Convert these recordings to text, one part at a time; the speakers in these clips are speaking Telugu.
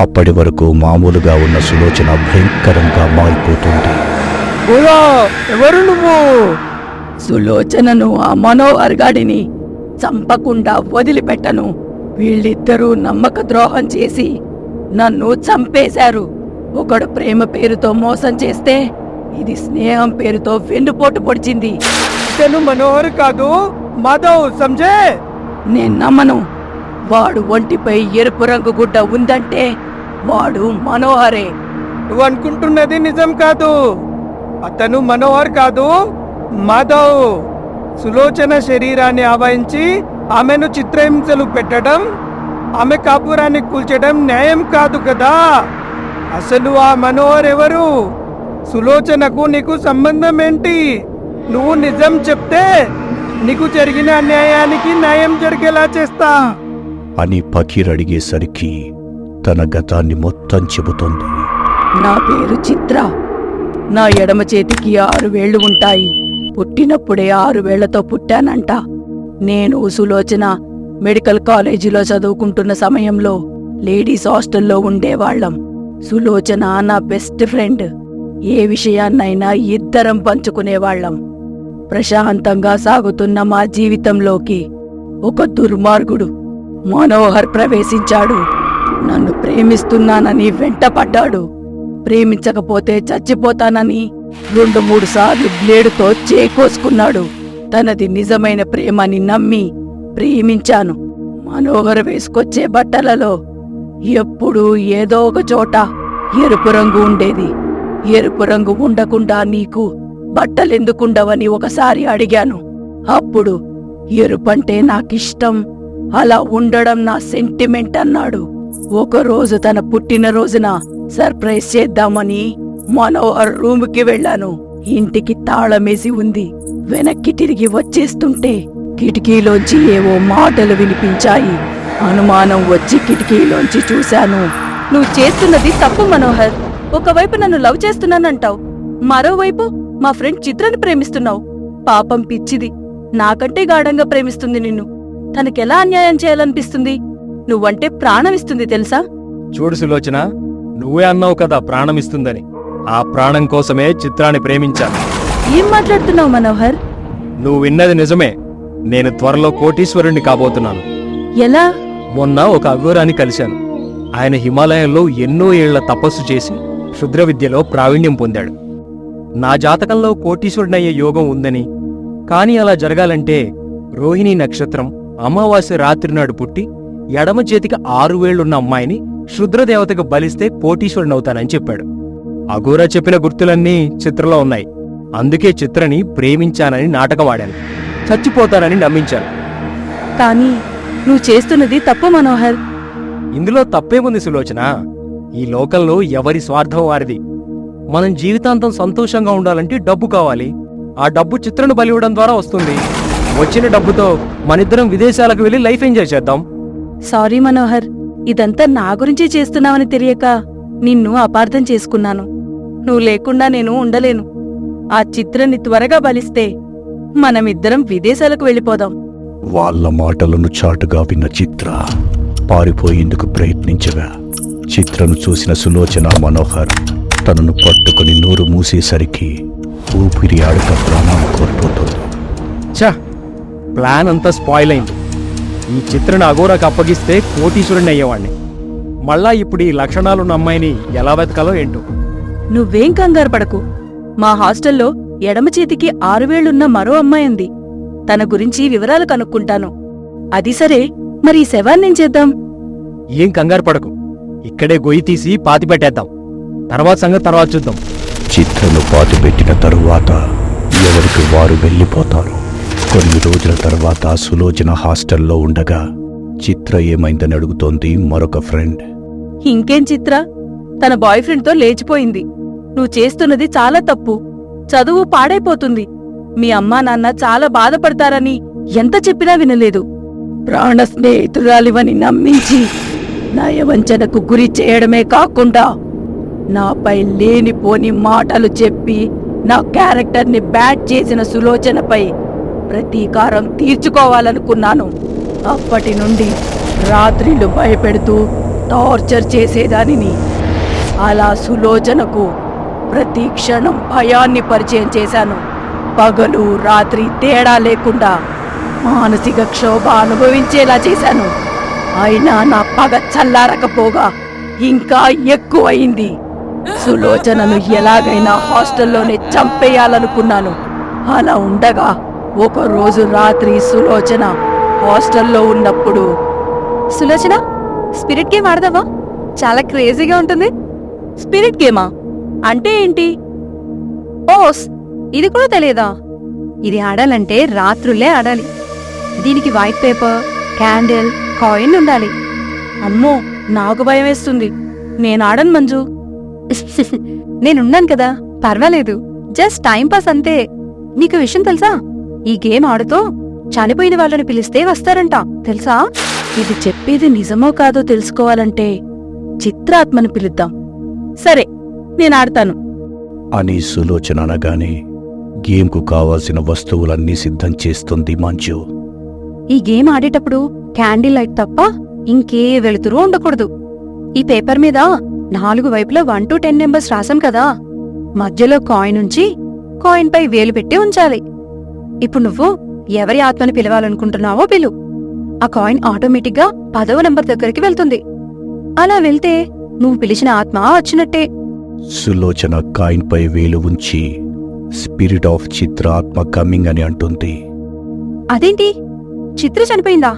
అప్పటి వరకు మామూలుగా ఉన్న సులోచన భయంకరంగా మారిపోతుంది. ఎవరు నువ్వు? సులోచనను ఆ మనోహర్ గాడిని చంపకుండా వదిలిపెట్టను. వీళ్ళిద్దరూ నమ్మక ద్రోహం చేసి నన్ను చంపేశారు. ఒకడు ప్రేమ పేరుతో మోసం చేస్తే ఇది స్నేహం పేరుతో వెన్నుపోటు పొడిచింది. ఇతను మనోహర్ కాదు, మాధవ్, సంజే. నేను నమ్మను. వాడు ఒంటిపై ఎరుపు రంగు గుడ్డ ఉందంటే వాడు మనోహరే. నువ్వు అనుకుంటున్నది నిజం కాదు. అతను మనోహర్ కాదు, మాధవ్. సులోచన శరీరాన్ని ఆవహించి ఆమెను చిత్రహింసలు పెట్టడం, ఆమె కాపురాన్ని కూల్చడం న్యాయం కాదు కదా. అసలు ఆ మనోహర్ ఎవరు? సులోచనకు నీకు సంబంధం ఏంటి? నువ్వు నిజం చెప్తే నీకు జరిగిన అన్యాయానికి న్యాయం జరిగేలా చేస్తా అని ఫకీర్ అడిగేసరికి తన గతాన్ని మొత్తం చెబుతోంది. నా పేరు చిత్ర. నా ఎడమ చేతికి 6 వేళ్లు ఉంటాయి. పుట్టినప్పుడే 6 వేళ్లతో పుట్టానంట. నేను సులోచన మెడికల్ కాలేజీలో చదువుకుంటున్న సమయంలో లేడీస్ హాస్టల్లో ఉండేవాళ్లం. సులోచన నా బెస్ట్ ఫ్రెండ్. ఏ విషయాన్నైనా ఇద్దరం పంచుకునేవాళ్లం. ప్రశాంతంగా సాగుతున్న మా జీవితంలోకి ఒక దుర్మార్గుడు మనోహర్ ప్రవేశించాడు. నన్ను ప్రేమిస్తున్నానని వెంటపడ్డాడు. ప్రేమించకపోతే చచ్చిపోతానని 2-3 సార్లు బ్లేడుతో చేకోసుకున్నాడు. తనది నిజమైన ప్రేమని నమ్మి ప్రేమించాను. మనోహర్ వేసుకొచ్చే బట్టలలో ఎప్పుడూ ఏదో ఒక చోట ఎరుపు రంగు ఉండేది. ఎరుపు రంగు ఉండకుండా నీకు బట్టలెందుకుండవని ఒకసారి అడిగాను. అప్పుడు ఎరుపంటే నాకిష్టం, అలా ఉండడం నా సెంటిమెంట్ అన్నాడు. ఒకరోజు తన పుట్టినరోజున సర్ప్రైజ్ చేద్దామని మనోహర్ రూముకి వెళ్ళాను. ఇంటికి తాళమేసి ఉంది. వెనక్కి తిరిగి వచ్చేస్తుంటే కిటికీలోంచి ఏవో మాటలు వినిపించాయి. అనుమానం వచ్చి కిటికీలోంచి చూశాను. నువ్వు చేస్తున్నది తప్పు మనోహర్. ఒకవైపు నన్ను లవ్ చేస్తున్నానంటావు, మరోవైపు మా ఫ్రెండ్ చిత్రని ప్రేమిస్తున్నావు. పాపం పిచ్చిది. నాకంటే గాఢంగా ప్రేమిస్తుంది నిన్ను. తనకెలా అన్యాయం చేయాలనిపిస్తుంది? నువ్వంటే ప్రాణమిస్తుంది తెలుసా? చూడు సులోచన, నువ్వే అన్నావు కదా ప్రాణమిస్తుందని. ఆ ప్రాణం కోసమే చిత్రాన్ని ప్రేమించాను. ఏం మాట్లాడుతున్నావు మనోహర్? నువ్వు విన్నది నిజమే. నేను త్వరలో కోటీశ్వరుణ్ణి కాబోతున్నాను. ఎలా? మొన్న ఒక అఘోరాన్ని కలిశాను. ఆయన హిమాలయంలో ఎన్నో ఏళ్ల తపస్సు చేసి క్షుద్ర విద్యలో ప్రావీణ్యం పొందాడు. నా జాతకంలో కోటీశ్వరుడయ్యే యోగం ఉందని, కాని అలా జరగాలంటే రోహిణీ నక్షత్రం అమావాస్య రాత్రి నాడు పుట్టి ఎడమ చేతికి 6 వేళ్లున్న అమ్మాయిని క్షుద్రదేవతకు బలిస్తే కోటీశ్వరునవుతానని చెప్పాడు. అఘోరా చెప్పిన గుర్తులన్నీ చిత్రలో ఉన్నాయి. అందుకే చిత్రని ప్రేమించానని నాటకమాడాను. చచ్చిపోతానని నమ్మించాను. కానీ నువ్వు చేస్తున్నది తప్పు మనోహర్. ఇందులో తప్పేముంది సులోచన? ఈ లోకంలో ఎవరి స్వార్థం వారిది. మనం జీవితాంతం సంతోషంగా ఉండాలంటే డబ్బు కావాలి. ఆ డబ్బు చిత్రను బలివ్వడం ద్వారా వస్తుంది. వచ్చిన డబ్బుతో మనిద్దరం విదేశాలకు వెళ్లి లైఫ్ ఎంజాయ్ చేద్దాం. సారీ మనోహర్, ఇదంతా నా గురించి చేస్తున్నావని తెలియక నిన్ను అపార్థం చేసుకున్నాను. నువ్వు లేకుండా నేను ఉండలేను. ఆ చిత్రని త్వరగా బలిస్తే మనమిద్దరం విదేశాలకు వెళ్ళిపోదాం. వాళ్ళ మాటలను చాటుగా విన్న చిత్ర పారిపోయేందుకు ప్రయత్నించగా చిత్రను చూసిన సులోచన మనోహర్ తనను పట్టుకుని నోరు మూసేసరికి ఊపిరి ఆడక ప్రాణాలు కోల్పోతుంది. ఛ, ప్లాన్ అంతా స్పాయిల్ అయింది. ఈ చిత్రను అఘోరాకు అప్పగిస్తే కోటీశ్వరుణ్ణి అయ్యేవాణ్ణి. మళ్ళా ఇప్పుడు ఈ లక్షణాలున్న అమ్మాయిని ఎలా వెతకాలో ఏంటో. నువ్వేం కంగారు పడకు. మా హాస్టల్లో ఎడమ చేతికి 6 వేళ్లున్న మరో అమ్మాయి ఉంది. తన గురించి వివరాలు కనుక్కుంటాను. అది సరే, మరి ఈ శవాన్నేం చేద్దాం? ఏం కంగారు పడకు. ఇక్కడే గొయ్యి తీసి పాతిపెట్టేద్దాం. తర్వాత సంగతి తర్వాత చూద్దాం. చిత్రను పాతిపెట్టిన తరువాత ఎవరికి వారు వెళ్ళిపోతారు. కొన్ని రోజుల తర్వాత సులోచన హాస్టల్లో ఉండగా చిత్ర ఏమైందని అడుగుతోంది మరొక ఫ్రెండ్. ఇంకేం చిత్ర, తన బాయ్ ఫ్రెండ్తో లేచిపోయింది. నువ్వు చేస్తున్నది చాలా తప్పు. చదువు పాడైపోతుంది. మీ అమ్మా నాన్న చాలా బాధపడతారని ఎంత చెప్పినా వినలేదు. ప్రాణ స్నేహితురాలివని నమ్మించి నయవంచనకు గురి చేయడమే కాకుండా నాపై లేనిపోని మాటలు చెప్పి నా క్యారెక్టర్ని బ్యాడ్ చేసిన సులోచనపై ప్రతీకారం తీర్చుకోవాలనుకున్నాను. అప్పటి నుండి రాత్రిళ్ళు భయపెడుతూ టార్చర్ చేసేదానిని. అలా సులోచనకు ప్రతి క్షణం భయాన్ని పరిచయం చేశాను. పగలు రాత్రి తేడా లేకుండా మానసిక క్షోభ అనుభవించేలా చేశాను. అయినా నా పగ చల్లారకపోగా ఇంకా ఎక్కువయింది. సులోచనను ఎలాగైనా హాస్టల్లోనే చంపేయాలనుకున్నాను. అలా ఉండగా ఒకరోజు రాత్రి సులోచన హాస్టల్లో ఉన్నప్పుడు, సులోచన, స్పిరిట్ గేమ్ ఆడదావా? చాలా క్రేజీగా ఉంటుంది. స్పిరిట్ గేమా అంటే ఏంటి? ఓస్, ఇది కూడా తెలియదా? ఇది ఆడాలంటే రాత్రులే ఆడాలి. దీనికి వైట్ పేపర్, క్యాండిల్, కాయిన్ ఉండాలి. అమ్మో నాకు భయం వేస్తుంది, నేను ఆడను మంజు. నేనున్నాను కదా, పర్వాలేదు. జస్ట్ టైం పాస్ అంతే. నీకు విషయం తెలుసా? ఈ గేమ్ ఆడుతూ చనిపోయిన వాళ్ళని పిలిస్తే వస్తారంట, తెలుసా? ఇది చెప్పేది నిజమో కాదో తెలుసుకోవాలంటే చిత్రాత్మను పిలుద్దాం. సరే, నేను ఆడతాను అని సులోచన అనగానే గేమ్కు కావాల్సిన వస్తువులన్నీ సిద్ధం చేస్తుంది మంజు. ఈ గేమ్ ఆడేటప్పుడు క్యాండిల్ లైట్ తప్ప ఇంకే వెలుతురు ఉండకూడదు. ఈ పేపర్ మీద 4 వైపులా 1 to 10 నెంబర్స్ రాసాం కదా, మధ్యలో కాయిన్ ఉంచి కాయిన్ పై వేలు పెట్టి ఉంచాలి. ఇప్పుడు నువ్వు ఎవరి ఆత్మని పిలవాలనుకుంటున్నావో పిలు. ఆ కాయిన్ ఆటోమేటిక్గా 10వ నెంబర్ దగ్గరికి వెళ్తుంది. అలా వెళ్తే నువ్వు పిలిచిన ఆత్మ వచ్చినట్టే. సులోచన కాయిన్పై వేలు ఉంచి స్పిరిట్ ఆఫ్ చిత్ర ఆత్మ కమింగ్ అని అంటుంది. అదేంటి, చిత్ర చనిపోయిందా?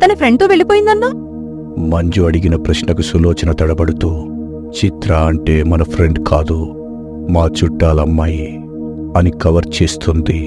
తన ఫ్రెండ్తో వెళ్ళిపోయిందన్నా? మంజు అడిగిన ప్రశ్నకు సులోచన తడబడుతూ, చిత్ర అంటే మన ఫ్రెండ్ కాదు, మా చుట్టాలమ్మాయి అని కవర్ చేస్తుంది.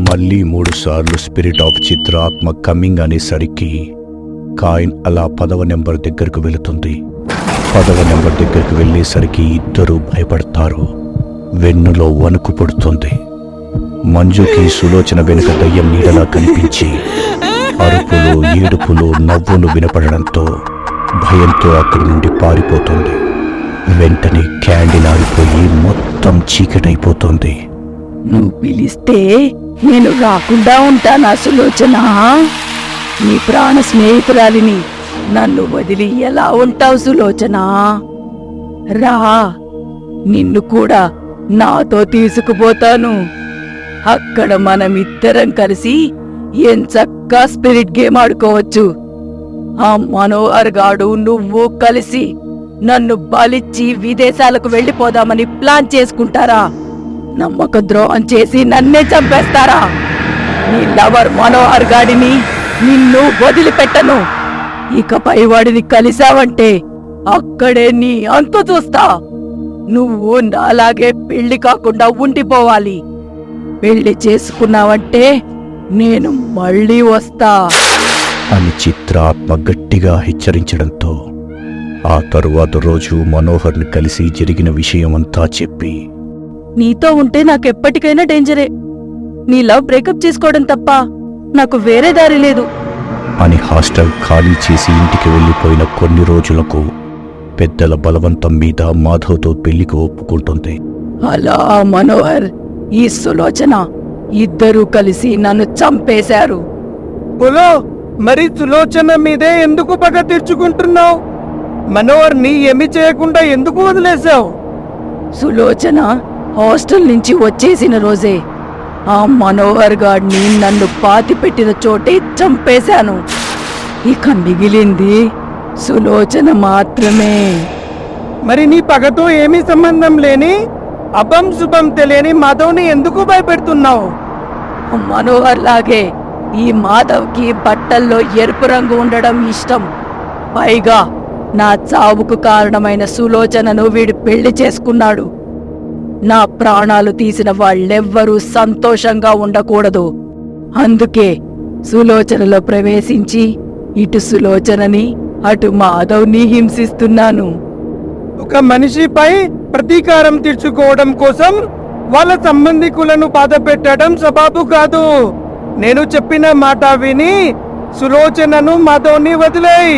మళ్ళీ 3 సార్లు స్పిరిట్ ఆఫ్ చిత్ర ఆత్మ కమింగ్ అనేసరికి కాయిన్ అలా 10వ నెంబర్ దగ్గరకు వెళుతుంది. 10వ నెంబర్ దగ్గరకు వెళ్ళేసరికి ఇద్దరూ భయపడతారు. వెన్నులో వణుకు పుడుతుంది. మంజుకి సులోచన వెనుక దయ్యం నీడలా కనిపించి అరుపులు, ఏడుపులు, నవ్వులు వినపడడంతో భయంతో అక్కడి నుండి పారిపోతుంది. వెంటనే క్యాండిల్ ఆరిపోయి మొత్తం చీకటైపోతుంది. నువ్వు పిలిస్తే నేను రాకుండా ఉంటానా సులోచన? నీ ప్రాణ స్నేహితురాలిని నన్ను వదిలి ఎలా ఉంటావు సులోచన? రా, నిన్ను కూడా నాతో తీసుకుపోతాను. అక్కడ మనమిద్దరం కలిసి ఎంచక్కా స్పిరిట్ గేమ్ ఆడుకోవచ్చు. ఆ మనోహర్ గాడు నువ్వు కలిసి నన్ను బలిచ్చి విదేశాలకు వెళ్ళిపోదామని ప్లాన్ చేసుకుంటారా? నమ్మక ద్రోహం చేసి నన్నే చంపేస్తారా? నీ లవర్ మనోహర్ గాడిని నిన్ను వదిలిపెట్టను. ఇకపై వాడిని కలిశావంటే అక్కడే నీ అంతు చూస్తా. నువ్వు నాలాగే పెళ్లి కాకుండా ఉండిపోవాలి. పెళ్లి చేసుకున్నావంటే నేను మళ్ళీ వస్తా అని చిత్ర ఆత్మ గట్టిగా హెచ్చరించడంతో ఆ తరువాత రోజు మనోహర్ని కలిసి జరిగిన విషయమంతా చెప్పి, నీతో ఉంటే నాకెప్పటికైనా డేంజరే. నీ లవ్ బ్రేకప్ చేసుకోవడం తప్ప నాకు వేరే దారి లేదు అని హాస్టల్ ఖాళీ చేసి ఇంటికి వెళ్ళిపోయిన కొన్ని రోజులకు పెద్దల బలవంతం మీద మాధవ్తో పెళ్లికి ఒప్పుకుంటుంది. అలా మనోహర్, ఈ సులోచన ఇద్దరూ కలిసి నన్ను చంపేశారు. పులో, మరి సులోచన మీదే ఎందుకు పగ తీర్చుకుంటున్నావు? మనోహర్ని ఏమి చేయకుండా ఎందుకు వదిలేశావు? సులోచన హాస్టల్ నుంచి వచ్చేసిన రోజే ఆ మనోహర్ గాడిని నన్ను పాతిపెట్టిన చోటే చంపేశాను. ఇక మిగిలింది సులోచన మాత్రమే. మరి నీ పగతో ఏమీ సంబంధం లేని అభం శుభం తెలియని మాధవ్ని ఎందుకు భయపెడుతున్నావు? మనోహర్ లాగే ఈ మాధవ్కి బట్టల్లో ఎరుపు రంగు ఉండడం ఇష్టం. పైగా నా చావుకు కారణమైన సులోచనను వీడు పెళ్లి చేసుకున్నాడు. నా ప్రాణాలు తీసిన వాళ్ళెవ్వరూ సంతోషంగా ఉండకూడదు. అందుకే సులోచనలో ప్రవేశించి ఇటు సులోచనని అటు మాధవ్ని హింసిస్తున్నాను. ఒక మనిషిపై ప్రతీకారం తీర్చుకోవడం కోసం వాళ్ళ సంబంధికులను బాధ పెట్టడం సబాబు కాదు. నేను చెప్పిన మాట విని సులోచనను మాధవ్ని వదిలేయి.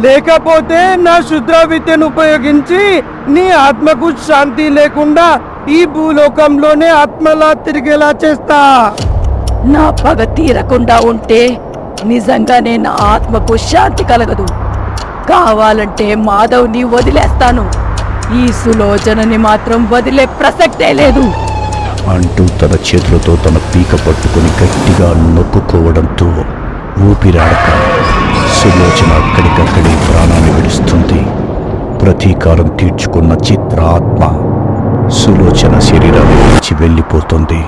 లేకపోతే నా శుద్ర విద్యను ఉపయోగించి నీ ఆత్మకు శాంతి లేకుండా ఈ భూలోకంలోనే ఆత్మలా తిరిగేలా చేస్తా. నా పగ తీరకుండా ఉంటే నిజంగానే నా ఆత్మకు శాంతి కలగదు. కావాలంటే మాధవ్ని వదిలేస్తాను, ఈ సులోచనని మాత్రం వదిలే ప్రసక్తే లేదు అంటూ తన చేతులతో తన పీక పట్టుకుని గట్టిగా నొక్కుకోవడంతో ఊపిరాడక సులోచన అక్కడికక్కడే ప్రాణాన్ని విడుస్తుంది. ప్రతీకారం తీర్చుకున్న చిత్ర ఆత్మ సులోచన శరీరాన్ని విడిచి వెళ్ళిపోతుంది.